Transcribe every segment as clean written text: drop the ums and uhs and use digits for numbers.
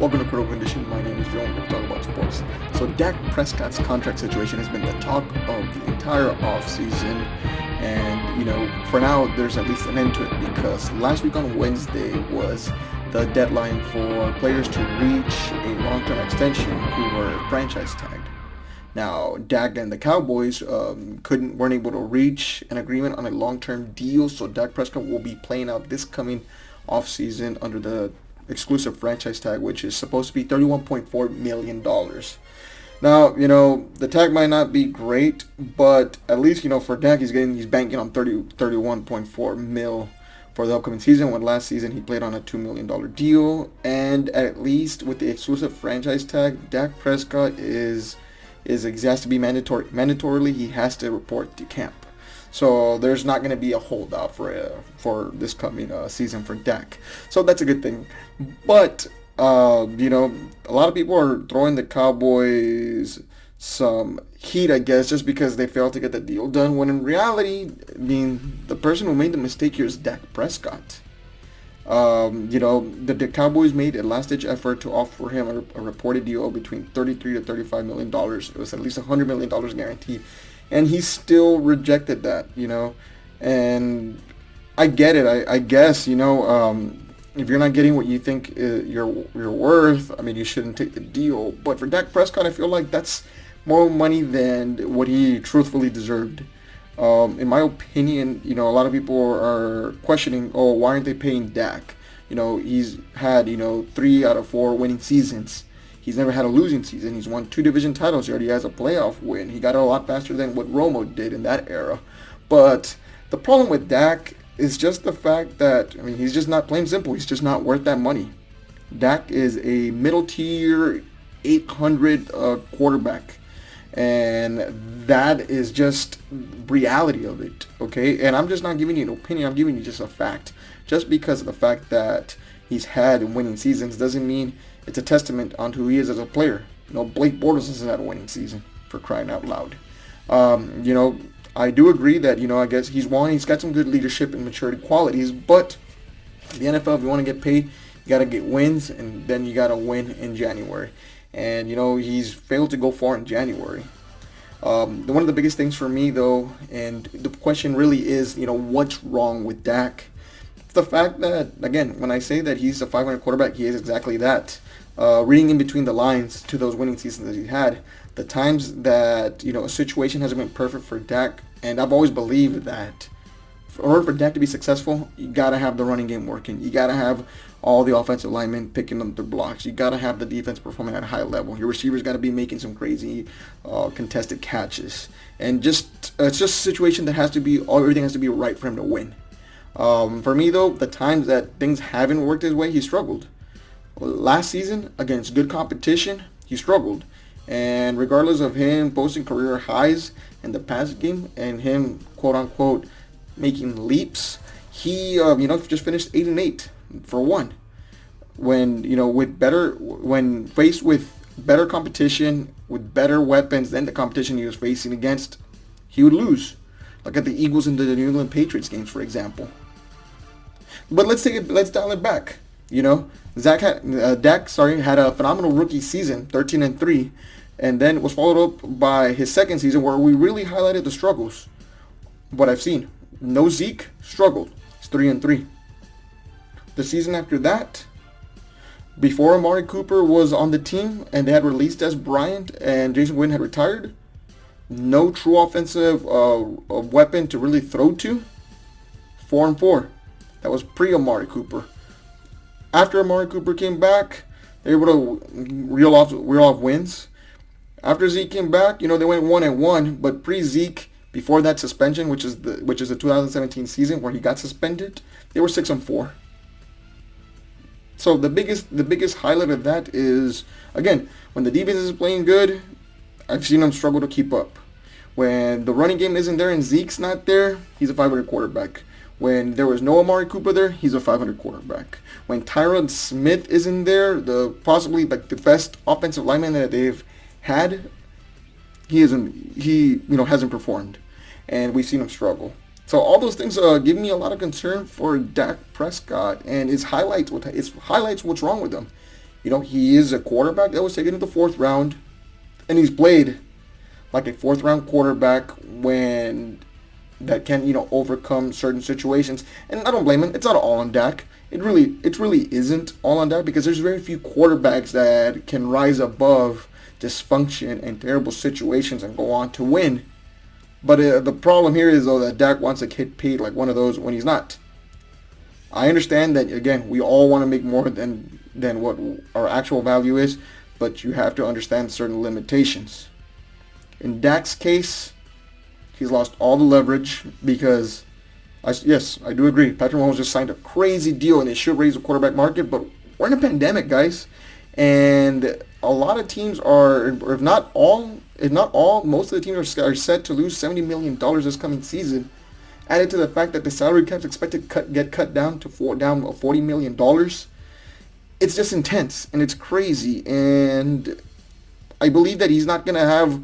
Welcome to Critical Condition. My name is Joe. We're going to talk about sports. So Dak Prescott's contract situation has been the talk of the entire offseason. And, for now, there's at least an end to it because last week on Wednesday was the deadline for players to reach a long-term extension who were franchise tagged. Now, Dak and the Cowboys weren't able to reach an agreement on a long-term deal, so Dak Prescott will be playing out this coming offseason under the exclusive franchise tag, which is supposed to be $31.4 million. Now, the tag might not be great, but at least, for Dak, he's banking on 31.4 mil for the upcoming season, when last season he played on a $2 million deal. And at least with the exclusive franchise tag, Dak Prescott he has to be mandatorily, he has to report to camp. So there's not going to be a holdout for this coming season for Dak. So that's a good thing. But, a lot of people are throwing the Cowboys some heat, I guess, just because they failed to get the deal done, when in reality, the person who made the mistake here is Dak Prescott. The Cowboys made a last-ditch effort to offer him a reported deal between $33 to $35 million. It was at least $100 million guaranteed. And he still rejected that, and I get it. I guess, if you're not getting what you think you're worth, you shouldn't take the deal. But for Dak Prescott, I feel like that's more money than what he truthfully deserved. In my opinion, a lot of people are questioning, why aren't they paying Dak? He's had, 3 out of 4 winning seasons. He's never had a losing season. He's won 2 division titles. He already has a playoff win. He got it a lot faster than what Romo did in that era. But the problem with Dak is just the fact that, he's just not, plain simple, he's just not worth that money. Dak is a middle tier 800 quarterback. And that is just reality of it, okay? And I'm just not giving you an opinion. I'm giving you just a fact. Just because of the fact that he's had winning seasons doesn't mean it's a testament on who he is as a player. Blake Bortles hasn't had a winning season, for crying out loud. I do agree that, I guess he's got some good leadership and maturity qualities, but the NFL, if you want to get paid, you got to get wins, and then you got to win in January. And, he's failed to go far in January. One of the biggest things for me, though, and the question really is, what's wrong with Dak? It's the fact that, again, when I say that he's a 500 quarterback, he is exactly that. Reading in between the lines to those winning seasons that he had, the times that, a situation hasn't been perfect for Dak, and I've always believed that in order for Dak to be successful, you got to have the running game working. You got to have all the offensive linemen picking up their blocks. You got to have the defense performing at a high level. Your receivers got to be making some crazy contested catches. And it's just a situation that everything has to be right for him to win. For me, though, the times that things haven't worked his way, he struggled. Last season, against good competition, he struggled. And regardless of him posting career highs in the pass game and him, quote-unquote, making leaps, he, just finished 8-8 for one. When, when faced with better competition, with better weapons than the competition he was facing against, he would lose. Like at the Eagles and the New England Patriots games, for example. But let's dial it back. Dak had a phenomenal rookie season, 13-3, and then it was followed up by his second season where we really highlighted the struggles. What I've seen, no Zeke, struggled. It's 3-3. The season after that, before Amari Cooper was on the team and they had released Des Bryant and Jason Witten had retired, no true offensive weapon to really throw to. 4-4. That was pre-Amari Cooper. After Amari Cooper came back, they were able to reel off wins. After Zeke came back, they went 1-1. But pre-Zeke, before that suspension, which is the 2017 season where he got suspended, they were 6-4. So the biggest highlight of that is, again, when the defense is playing good, I've seen them struggle to keep up. When the running game isn't there and Zeke's not there, he's a 500 quarterback. When there was no Amari Cooper there, he's a 500 quarterback. When Tyron Smith isn't there, possibly the best offensive lineman that they've had, he hasn't performed, and we've seen him struggle. So all those things give me a lot of concern for Dak Prescott, and it highlights what's wrong with him. He is a quarterback that was taken in the fourth round, and he's played like a fourth round quarterback when that can overcome certain situations. And I don't blame him. It's not all on Dak. It really isn't all on Dak, because there's very few quarterbacks that can rise above dysfunction and terrible situations and go on to win. But the problem here is, though, that Dak wants to get paid like one of those when he's not. I understand that, again, we all want to make more than what our actual value is, but you have to understand certain limitations. In Dak's case, he's lost all the leverage because, yes, I do agree, Patrick Mahomes just signed a crazy deal and it should raise the quarterback market, but we're in a pandemic, guys, and a lot of teams are, or if not all, most of the teams are set to lose $70 million this coming season. Added to the fact that the salary cap is expected to get cut down to $40 million, it's just intense and it's crazy. And I believe that he's not going to have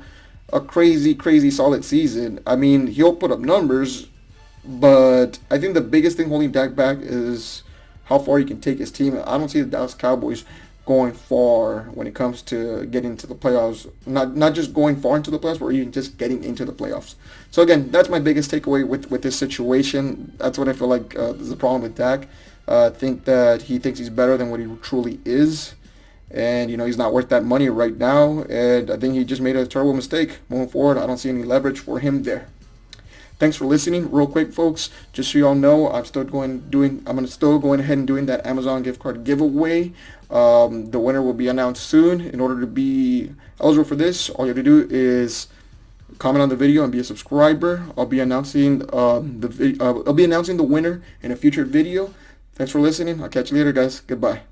a crazy solid season. I mean, he'll put up numbers, but I think the biggest thing holding Dak back is how far he can take his team. I don't see the Dallas Cowboys going far when it comes to getting to the playoffs. Not just going far into the playoffs, but even just getting into the playoffs. So again, that's my biggest takeaway with this situation. That's what I feel like is the problem with Dak. I think that he thinks he's better than what he truly is. And, he's not worth that money right now. And I think he just made a terrible mistake. Moving forward, I don't see any leverage for him there. Thanks for listening. Real quick, folks, just so y'all know, I'm still going ahead and doing that Amazon gift card giveaway. The winner will be announced soon. In order to be eligible for this, all you have to do is comment on the video and be a subscriber. I'll be announcing the winner in a future video. Thanks for listening. I'll catch you later, guys. Goodbye.